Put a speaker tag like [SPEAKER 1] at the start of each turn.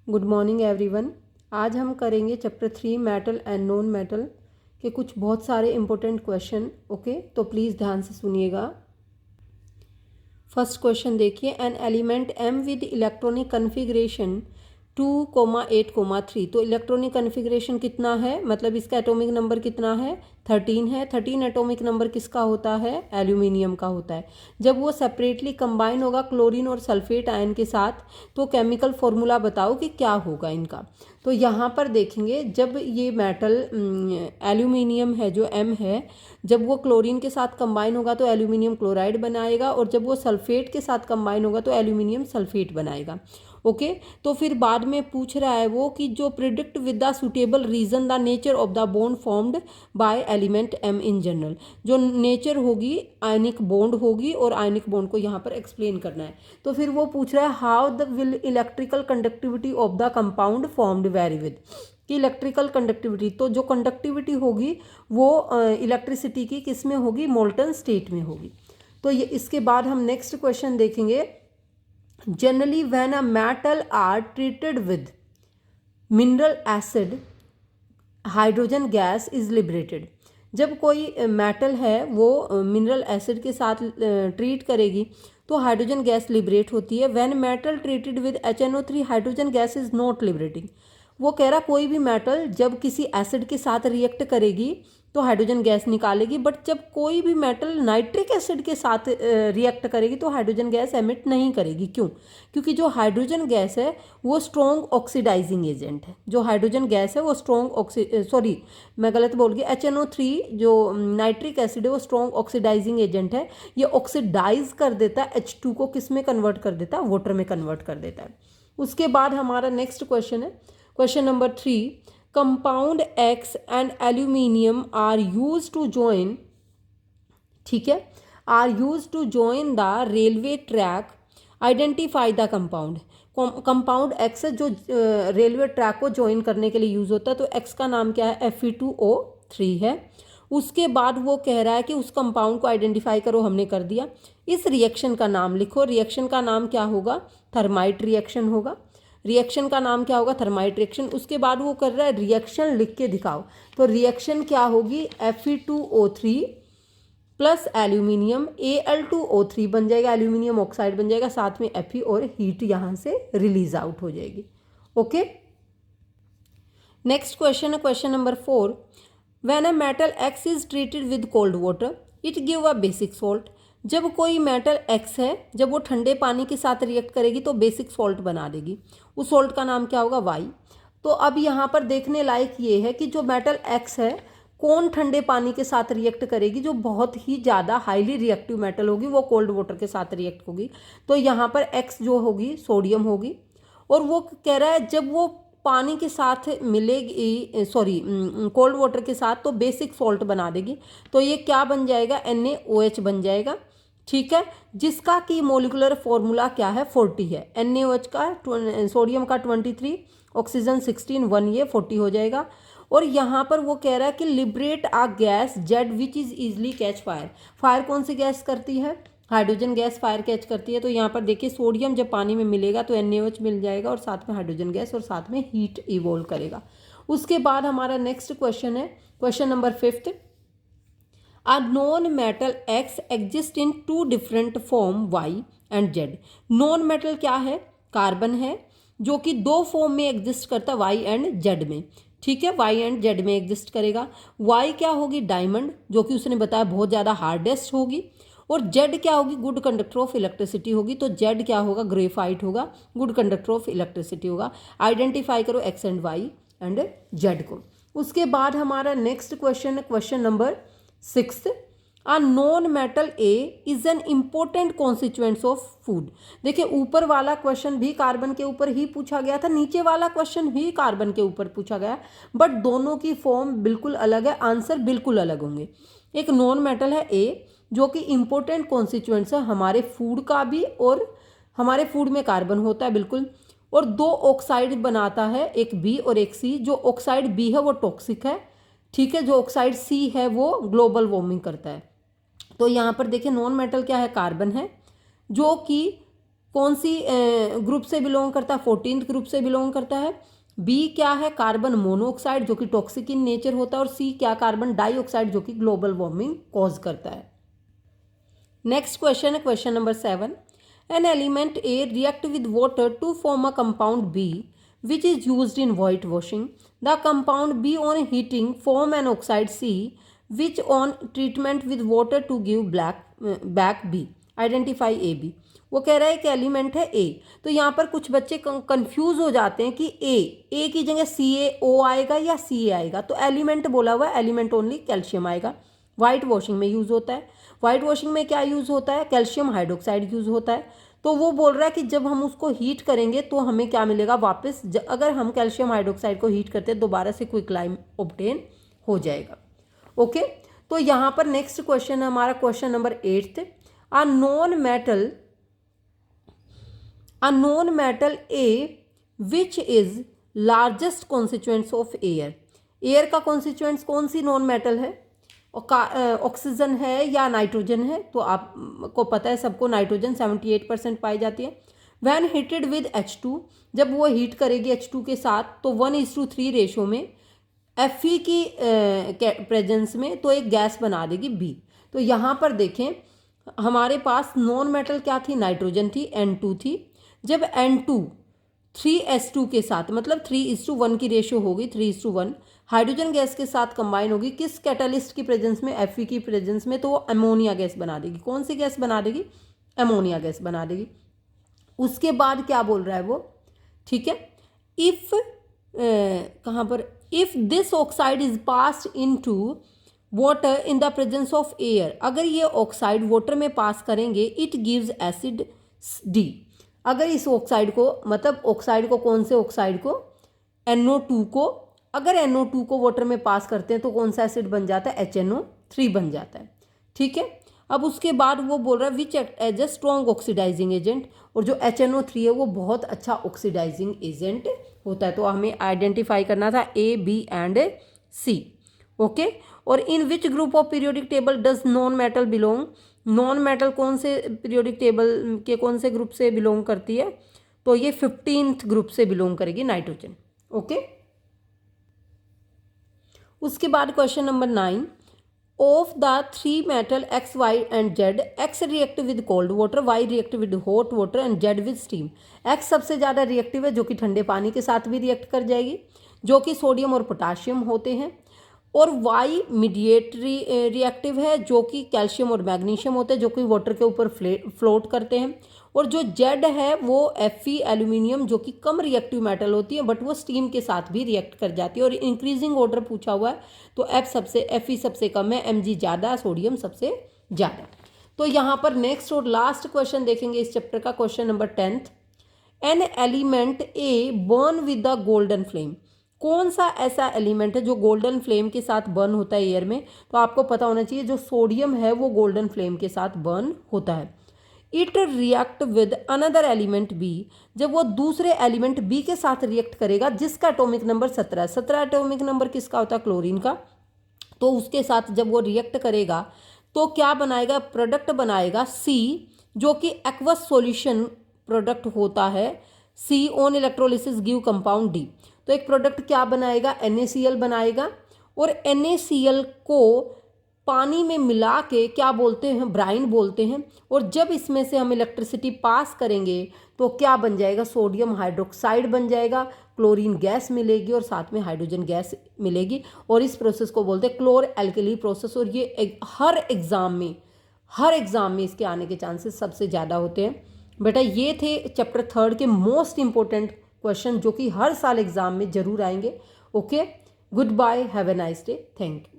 [SPEAKER 1] Good morning everyone. आज हम करेंगे chapter 3 metal and non metal के कुछ बहुत सारे इंपॉर्टेंट क्वेश्चन। ओके, तो प्लीज़ ध्यान से सुनिएगा। फर्स्ट क्वेश्चन देखिए, an element M with electronic configuration 2,8,3। तो इलेक्ट्रॉनिक कन्फिग्रेशन कितना है, मतलब इसका एटॉमिक नंबर कितना है, 13 है। 13 एटॉमिक नंबर किसका होता है, एल्यूमिनियम का होता है। जब वो सेपरेटली कंबाइन होगा क्लोरीन और सल्फेट आयन के साथ, तो केमिकल फॉर्मूला बताओ कि क्या होगा इनका। तो यहाँ पर देखेंगे, जब ये मेटल एल्यूमिनियम है जो एम है, जब वो क्लोरीन के साथ कंबाइन होगा तो एल्यूमिनियम क्लोराइड बनाएगा, और जब वो सल्फेट के साथ कंबाइन होगा तो एल्यूमिनियम सल्फेट बनाएगा। ओके, तो फिर बाद में पूछ रहा है वो कि जो predict with the suitable reason the nature of the bond formed by element M in general. जो नेचर होगी आयनिक बॉन्ड होगी, और आयनिक बॉन्ड को यहाँ पर एक्सप्लेन करना है। तो फिर वो पूछ रहा है how the will electrical conductivity of the compound formed very with, कि इलेक्ट्रिकल कंडक्टिविटी, तो जो कंडक्टिविटी होगी वो इलेक्ट्रिसिटी की किस में होगी, मोल्टन स्टेट में होगी। तो ये इसके बाद हम नेक्स्ट क्वेश्चन देखेंगे। Generally when a metal are treated with mineral acid hydrogen gas is liberated. जब कोई मेटल है वो मिनरल एसिड के साथ ट्रीट करेगी तो हाइड्रोजन गैस लिबरेट होती है। When metal treated with HNO3 hydrogen gas is not liberating. वो कह रहा कोई भी मेटल जब किसी एसिड के साथ रिएक्ट करेगी तो हाइड्रोजन गैस निकालेगी, बट जब कोई भी मेटल नाइट्रिक एसिड के साथ रिएक्ट करेगी तो हाइड्रोजन गैस एमिट नहीं करेगी। क्यों? क्योंकि जो हाइड्रोजन गैस है वो स्ट्रॉन्ग ऑक्सीडाइजिंग एजेंट है। जो हाइड्रोजन गैस है वो स्ट्रॉन्ग मैं गलत बोल गई, HNO3 जो नाइट्रिक एसिड है वो स्ट्रॉन्ग ऑक्सीडाइजिंग एजेंट है। ये ऑक्सीडाइज कर देता है, H2 को किस में कन्वर्ट कर देता है, वाटर में कन्वर्ट कर देता है। उसके बाद हमारा नेक्स्ट क्वेश्चन है, question number 3। Compound X and aluminium are use to join, ठीक है, are use to join the railway track, identify the compound. Compound X है जो रेलवे ट्रैक को ज्वाइन करने के लिए यूज होता है, तो एक्स का नाम क्या है, Fe2O3 है। उसके बाद वो कह रहा है कि उस कंपाउंड को आइडेंटिफाई करो, हमने कर दिया। इस रिएक्शन का नाम लिखो। रिएक्शन का नाम क्या होगा, थर्माइट रिएक्शन होगा। रिएक्शन का नाम क्या होगा, थर्माइट रिएक्शन। उसके बाद वो कर रहा है रिएक्शन लिख के दिखाओ। तो रिएक्शन क्या होगी, Fe2O3 प्लस एल्यूमिनियम Al2O3 बन जाएगा, एल्यूमिनियम ऑक्साइड बन जाएगा, साथ में Fe और हीट यहाँ से रिलीज आउट हो जाएगी। ओके, नेक्स्ट क्वेश्चन है question number 4। When a metal x is treated with cold water it give a basic salt. जब कोई मेटल एक्स है, जब वो ठंडे पानी के साथ रिएक्ट करेगी तो बेसिक सॉल्ट बना देगी। उस सॉल्ट का नाम क्या होगा, वाई। तो अब यहाँ पर देखने लायक ये है कि जो मेटल एक्स है कौन ठंडे पानी के साथ रिएक्ट करेगी, जो बहुत ही ज़्यादा हाईली रिएक्टिव मेटल होगी वो कोल्ड वाटर के साथ रिएक्ट होगी। तो यहाँ पर एक्स जो होगी सोडियम होगी, और वो कह रहा है जब वो पानी के साथ मिलेगी, कोल्ड वाटर के साथ, तो बेसिक सॉल्ट बना देगी। तो ये क्या बन जाएगा, NaOH बन जाएगा, ठीक है, जिसका कि मोलिकुलर फॉर्मूला क्या है, 40 है। NaOH का सोडियम का 23, ऑक्सीजन 16, 1 ये 40 हो जाएगा। और यहाँ पर वो कह रहा है कि liberate a gas Z which is easily catch fire. Fire कौन सी गैस करती है, हाइड्रोजन गैस फायर कैच करती है। तो यहाँ पर देखिए सोडियम जब पानी में मिलेगा तो NaOH मिल जाएगा, और साथ में हाइड्रोजन गैस, और साथ में हीट इवोल्व करेगा। उसके बाद हमारा नेक्स्ट क्वेश्चन है question number 5। A known metal X exist in two different form Y and Z। Non metal क्या है, कार्बन है, जो कि दो फॉर्म में एग्जिस्ट करता है, Y एंड Z में, ठीक है, Y एंड Z में एग्जिस्ट करेगा। Y क्या होगी, डायमंड, जो कि उसने बताया बहुत ज़्यादा हार्डेस्ट होगी। और Z क्या होगी, गुड कंडक्टर ऑफ इलेक्ट्रिसिटी होगी। तो Z क्या होगा, ग्रेफाइट होगा, गुड कंडक्टर ऑफ इलेक्ट्रिसिटी होगा। आइडेंटिफाई करो X and Y and Z को। उसके बाद हमारा नेक्स्ट क्वेश्चन है question number 6। A non metal A is an important constituents of food. देखिए ऊपर वाला क्वेश्चन भी कार्बन के ऊपर ही पूछा गया था, नीचे वाला क्वेश्चन भी कार्बन के ऊपर पूछा गया, बट दोनों की फॉर्म बिल्कुल अलग है, आंसर बिल्कुल अलग होंगे। एक नॉन मेटल है ए जो कि इम्पोर्टेंट कॉन्स्टिट्यूएंट्स है हमारे फूड का भी, और हमारे फूड में कार्बन होता है बिल्कुल, और दो ऑक्साइड बनाता है, एक बी और एक सी। जो ऑक्साइड बी है वो टॉक्सिक है, ठीक है, जो ऑक्साइड सी है वो ग्लोबल वार्मिंग करता है। तो यहाँ पर देखिए नॉन मेटल क्या है, कार्बन है, जो कि कौन सी ग्रुप से बिलोंग करता है, 14th ग्रुप से बिलोंग करता है। बी क्या है, कार्बन मोनोऑक्साइड जो कि टॉक्सिक इन नेचर होता है। और सी क्या, कार्बन डाइऑक्साइड जो कि ग्लोबल वार्मिंग कॉज करता है। नेक्स्ट क्वेश्चन है question number 7। An element A react with water to form a compound B which is used in white washing. The compound B on heating form an oxide C which on treatment with water to give back B. Identify AB. वो कह रहा है कि element है ए। तो यहाँ पर कुछ बच्चे कंफ्यूज हो जाते हैं कि ए की जगह CaO आएगा या Ca आएगा। तो एलिमेंट बोला हुआ है, एलिमेंट ओनली कैल्शियम आएगा। वाइट वॉशिंग में यूज़ होता है। वाइट वॉशिंग में क्या यूज़ होता है, कैल्शियम हाइड्रोक्साइड यूज़ होता है। तो वो बोल रहा है कि जब हम उसको हीट करेंगे तो हमें क्या मिलेगा वापस, अगर हम कैल्शियम हाइड्रोक्साइड को हीट करते हैं दोबारा से क्विकलाइम ऑब्टेन हो जाएगा। ओके, तो यहाँ पर नेक्स्ट क्वेश्चन है हमारा question number 8। A non metal A which is largest constituents of air. Air का कॉन्स्टिट्यूएंट्स कौन सी नॉन मेटल है, ऑक्सीजन है या नाइट्रोजन है। तो आपको पता है सबको, नाइट्रोजन 78% पाई जाती है। वैन हीटेड विद H2, जब वो हीट करेगी H2 के साथ तो 1:3 रेशो में Fe की प्रेजेंस में तो एक गैस बना देगी B। तो यहाँ पर देखें हमारे पास नॉन मेटल क्या थी, नाइट्रोजन थी, N2 थी। जब N2 3S2 के साथ, मतलब 3:1 की रेशो होगी, 3:1 हाइड्रोजन गैस के साथ कंबाइन होगी किस कैटलिस्ट की प्रेजेंस में, Fe की प्रेजेंस में, तो वो अमोनिया गैस बना देगी। कौन सी गैस बना देगी, अमोनिया गैस बना देगी। उसके बाद क्या बोल रहा है वो, ठीक है, इफ कहाँ पर, if this oxide is passed into water in the presence of air, अगर ये ऑक्साइड वाटर में पास करेंगे इट गिव्स एसिड डी। अगर इस ऑक्साइड को, मतलब ऑक्साइड को, कौन से ऑक्साइड को, NO2 को, अगर NO2 को वाटर में पास करते हैं तो कौन सा एसिड बन जाता है, HNO3 बन जाता है। ठीक है, अब उसके बाद वो बोल रहा है which act as a strong oxidising agent, और जो HNO3 है वो बहुत अच्छा ऑक्सीडाइजिंग एजेंट होता है। तो हमें आइडेंटिफाई करना था A, B and C। Okay, और in which group of periodic table does non metal belong, non metal कौन से पीरियोडिक टेबल के कौन से ग्रुप से बिलोंग करती है, तो ये 15th ग्रुप से बिलोंग करेगी, नाइट्रोजन। ओके, उसके बाद question number 9। Of the 3 metal X, Y and Z, X react with cold water, Y react with hot water and Z with steam. X सबसे ज़्यादा रिएक्टिव है जो कि ठंडे पानी के साथ भी रिएक्ट कर जाएगी, जो कि सोडियम और पोटाशियम होते हैं। और Y मीडिएटरी रिएक्टिव है जो कि कैल्शियम और मैग्नीशियम होते हैं, जो कि वाटर के ऊपर फ्लोट करते हैं। और जो Z है वो Fe एल्यूमिनियम, जो कि कम रिएक्टिव मेटल होती है बट वो स्टीम के साथ भी रिएक्ट कर जाती है। और इंक्रीजिंग ऑर्डर पूछा हुआ है तो Fe सबसे कम है, Mg ज़्यादा, सोडियम सबसे ज़्यादा। तो यहाँ पर नेक्स्ट और लास्ट क्वेश्चन देखेंगे इस चैप्टर का, question number 10। N element a burn with the golden flame. कौन सा ऐसा एलिमेंट है जो गोल्डन फ्लेम के साथ बर्न होता है एयर में, तो आपको पता होना चाहिए जो सोडियम है वो गोल्डन फ्लेम के साथ बर्न होता है। It react with another element B, जब वो दूसरे एलिमेंट बी के साथ रिएक्ट करेगा जिसका एटॉमिक नंबर 17 एटॉमिक नंबर किसका होता है, क्लोरीन का। तो उसके साथ जब वो रिएक्ट करेगा तो क्या बनाएगा, प्रोडक्ट बनाएगा सी, जो कि एक्वस सॉल्यूशन प्रोडक्ट होता है। C on electrolysis give compound D, तो एक प्रोडक्ट क्या बनाएगा, NaCl बनाएगा। और NaCl को पानी में मिला के क्या बोलते हैं, ब्राइन बोलते हैं। और जब इसमें से हम इलेक्ट्रिसिटी पास करेंगे तो क्या बन जाएगा, सोडियम हाइड्रोक्साइड बन जाएगा, क्लोरीन गैस मिलेगी और साथ में हाइड्रोजन गैस मिलेगी। और इस प्रोसेस को बोलते हैं क्लोर एल्कली प्रोसेस। और ये हर एग्ज़ाम में इसके आने के चांसेस सबसे ज़्यादा होते हैं। बेटा ये थे चैप्टर 3 के मोस्ट इंपॉर्टेंट क्वेश्चन जो कि हर साल एग्जाम में जरूर आएंगे। Okay, good bye, have a nice day, thank you.